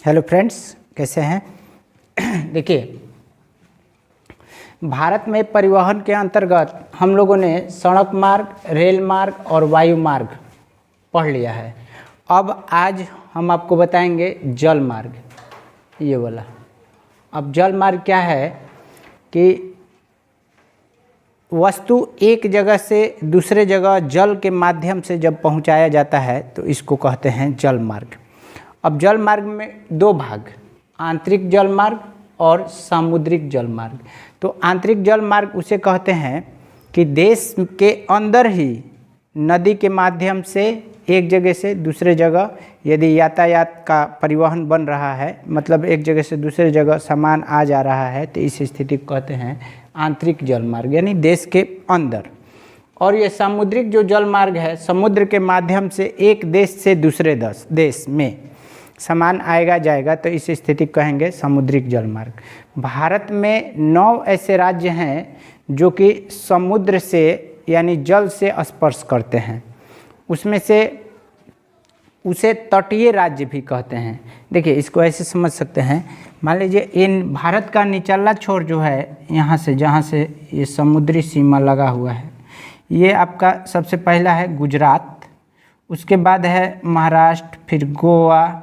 Hello friends, कैसे हैं? देखिए, भारत में परिवहन के अंतर्गत हम लोगों ने सड़क मार्ग, रेल मार्ग और वायु मार्ग पढ़ लिया है। अब आज हम आपको बताएंगे जल मार्ग, ये वाला। अब जल मार्ग क्या है कि वस्तु एक जगह से दूसरे जगह जल के माध्यम से जब पहुंचाया जाता है तो इसको कहते हैं जल मार्ग। अब जल मार्ग में दो भाग, आंतरिक जल मार्ग और सामुद्रिक जल मार्ग। तो आंतरिक जल मार्ग उसे कहते हैं कि देश के अंदर ही नदी के माध्यम से एक जगह से दूसरे जगह यदि यातायात का परिवहन बन रहा है, मतलब एक जगह से दूसरे जगह सामान आ जा रहा है, तो इस स्थिति को कहते हैं आंतरिक जल मार्ग, यानी देश के अंदर। और ये सामुद्रिक जो जल मार्ग है, समुद्र के माध्यम से एक देश से दूसरे देश में सामान आएगा जाएगा, तो इस स्थिति को कहेंगे सामुद्रिक जल मार्ग। भारत में 9 ऐसे राज्य हैं जो कि समुद्र से यानी जल से स्पर्श करते हैं। उसमें से उसे तटीय राज्य भी कहते हैं। देखिए, इसको ऐसे समझ सकते हैं, मान लीजिए इन भारत का निचला छोर जो है, यहाँ से जहाँ से ये समुद्री सीमा लगा हुआ है, ये आपका सबसे पहला है गुजरात, उसके बाद है महाराष्ट्र, फिर गोवा,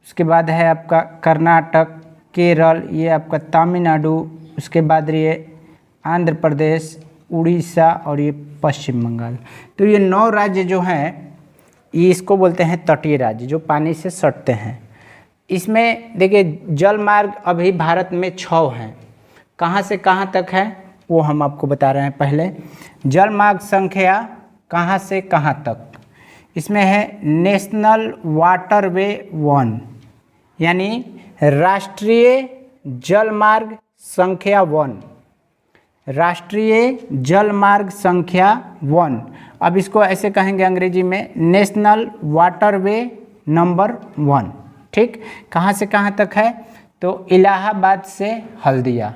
उसके बाद है आपका कर्नाटक, केरल, ये आपका तमिलनाडु, उसके बाद ये आंध्र प्रदेश, उड़ीसा और ये पश्चिम बंगाल। तो ये 9 राज्य जो हैं, ये इसको बोलते हैं तटीय राज्य, जो पानी से सटते हैं। इसमें देखिए, जल मार्ग अभी भारत में 6 हैं। कहाँ से कहाँ तक है वो हम आपको बता रहे हैं। पहले जल मार्ग संख्या कहाँ से कहाँ तक, इसमें है नेशनल वाटरवे 1, यानी राष्ट्रीय जल मार्ग संख्या 1, राष्ट्रीय जल मार्ग संख्या 1। अब इसको ऐसे कहेंगे अंग्रेजी में नेशनल वाटरवे नंबर 1। ठीक, कहाँ से कहाँ तक है? तो इलाहाबाद से हल्दिया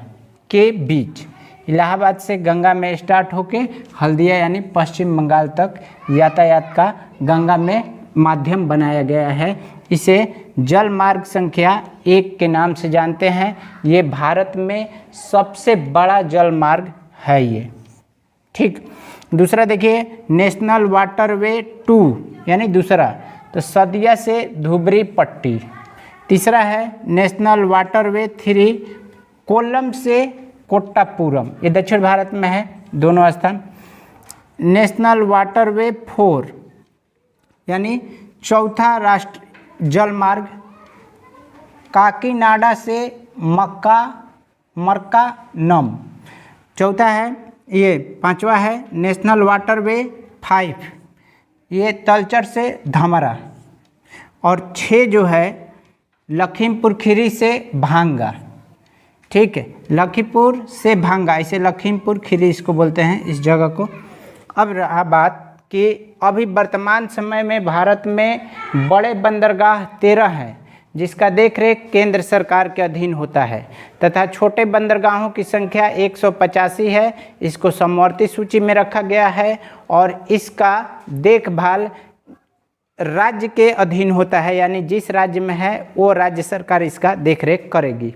के बीच, इलाहाबाद से गंगा में स्टार्ट होके हल्दिया यानी पश्चिम बंगाल तक यातायात का गंगा में माध्यम बनाया गया है। इसे जल मार्ग संख्या 1 के नाम से जानते हैं। ये भारत में सबसे बड़ा जल मार्ग है ये। ठीक, दूसरा देखिए नेशनल वाटरवे 2 यानी दूसरा, तो सदिया से धुबरी पट्टी। तीसरा है नेशनल वाटरवे 3 कोल्लम से कोट्टापुरम, ये दक्षिण भारत में है दोनों स्थान। नेशनल वाटरवे 4 यानी चौथा राष्ट्र जल मार्ग काकीनाडा से मक्कामरकानम। चौथा है ये, 5वां है नेशनल वाटरवे 5, ये तलचर से धमरा। और 6 जो है लखीमपुर खीरी से भांगा। ठीक है, लखीमपुर से भांगा, इसे लखीमपुर खीरी इसको बोलते हैं इस जगह को। अब रहा बात कि अभी वर्तमान समय में भारत में बड़े बंदरगाह 13 हैं, जिसका देखरेख केंद्र सरकार के अधीन होता है, तथा छोटे बंदरगाहों की संख्या 185 है। इसको समवर्ती सूची में रखा गया है और इसका देखभाल राज्य के अधीन होता है, यानी जिस राज्य में है वो राज्य सरकार इसका देखरेख करेगी,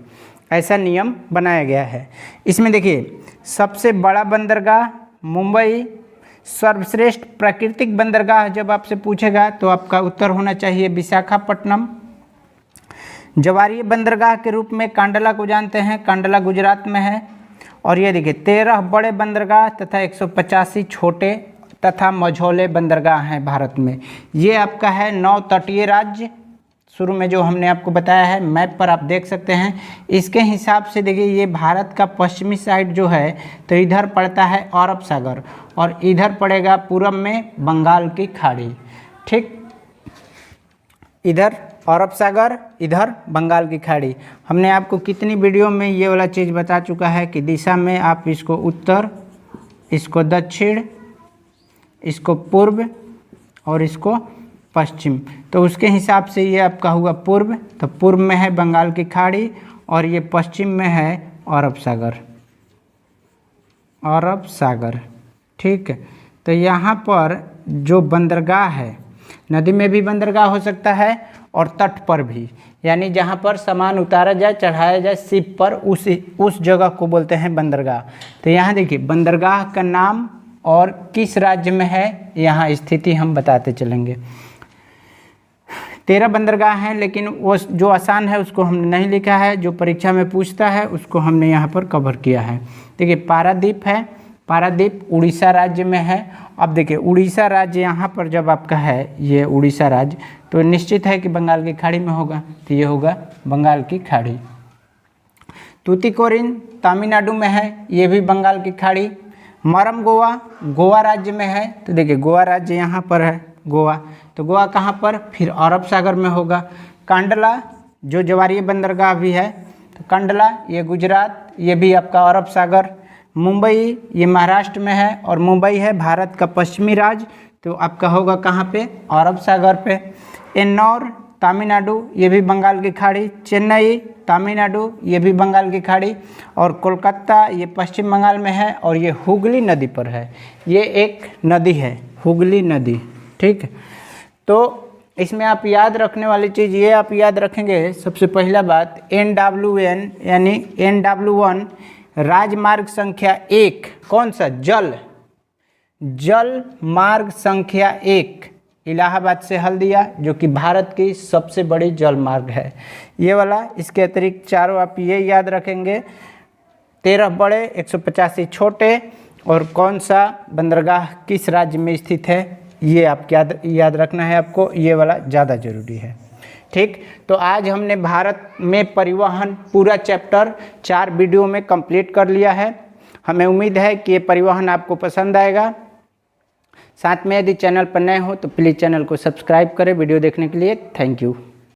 ऐसा नियम बनाया गया है। इसमें देखिए, सबसे बड़ा बंदरगाह मुंबई, सर्वश्रेष्ठ प्राकृतिक बंदरगाह जब आपसे पूछेगा तो आपका उत्तर होना चाहिए विशाखापट्टनम। जवारीय बंदरगाह के रूप में कांडला को जानते हैं, कांडला गुजरात में है। और ये देखिए 13 बड़े बंदरगाह तथा 185 छोटे तथा मझौले बंदरगाह हैं भारत में। ये आपका है 9 तटीय राज्य, शुरू में जो हमने आपको बताया है, मैप पर आप देख सकते हैं। इसके हिसाब से देखिए, ये भारत का पश्चिमी साइड जो है, तो इधर पड़ता है अरब सागर और इधर पड़ेगा पूरब में बंगाल की खाड़ी। ठीक, इधर अरब सागर, इधर बंगाल की खाड़ी। हमने आपको कितनी वीडियो में ये वाला चीज़ बता चुका है कि दिशा में आप इसको उत्तर, इसको दक्षिण, इसको पूर्व और इसको पश्चिम, तो उसके हिसाब से ये आपका हुआ पूर्व। तो पूर्व में है बंगाल की खाड़ी और ये पश्चिम में है अरब सागर, अरब सागर। ठीक है, तो यहाँ पर जो बंदरगाह है, नदी में भी बंदरगाह हो सकता है और तट पर भी, यानी जहाँ पर सामान उतारा जाए चढ़ाया जाए शिप पर, उस जगह को बोलते हैं बंदरगाह। तो यहाँ देखिए बंदरगाह का नाम और किस राज्य में है, यहाँ स्थिति हम बताते चलेंगे। 13 बंदरगाह हैं, लेकिन वो जो आसान है उसको हमने नहीं लिखा है, जो परीक्षा में पूछता है उसको हमने यहाँ पर कवर किया है। देखिए पारादीप है, पारादीप उड़ीसा राज्य में है। अब देखिए उड़ीसा राज्य यहाँ पर जब आपका है, ये उड़ीसा राज्य, तो निश्चित है कि बंगाल की खाड़ी में होगा, तो ये होगा बंगाल की खाड़ी। तूतीकोरिन तमिलनाडु में है, ये भी बंगाल की खाड़ी। मरम गोवा, गोवा राज्य में है, तो देखिए गोवा राज्य यहाँ पर है गोवा, तो गोवा कहाँ पर, फिर अरब सागर में होगा। कांडला जो जवारीय बंदरगाह भी है, तो कांडला ये गुजरात, ये भी आपका अरब सागर। मुंबई ये महाराष्ट्र में है, और मुंबई है भारत का पश्चिमी राज्य, तो आपका होगा कहाँ पे, अरब सागर पे। एन्नौर तमिलनाडु, ये भी बंगाल की खाड़ी। चेन्नई तमिलनाडु, ये भी बंगाल की खाड़ी। और कोलकाता ये पश्चिम बंगाल में है, और ये हुगली नदी पर है, ये एक नदी है हुगली नदी, ठीक। तो इसमें आप याद रखने वाली चीज़ ये आप याद रखेंगे, सबसे पहला बात NW1 यानी NW1 राजमार्ग संख्या 1, कौन सा, जल मार्ग संख्या 1 इलाहाबाद से हल्दिया, जो कि भारत की सबसे बड़ी जल मार्ग है, ये वाला। इसके अतिरिक्त चारों आप ये याद रखेंगे, 13 बड़े 185 छोटे, और कौन सा बंदरगाह किस राज्य में स्थित है, ये आप याद रखना है आपको, ये वाला ज़्यादा ज़रूरी है, ठीक। तो आज हमने भारत में परिवहन पूरा चैप्टर 4 वीडियो में कंप्लीट कर लिया है। हमें उम्मीद है कि ये परिवहन आपको पसंद आएगा। साथ में यदि चैनल पर नए हो तो प्लीज़ चैनल को सब्सक्राइब करें। वीडियो देखने के लिए थैंक यू।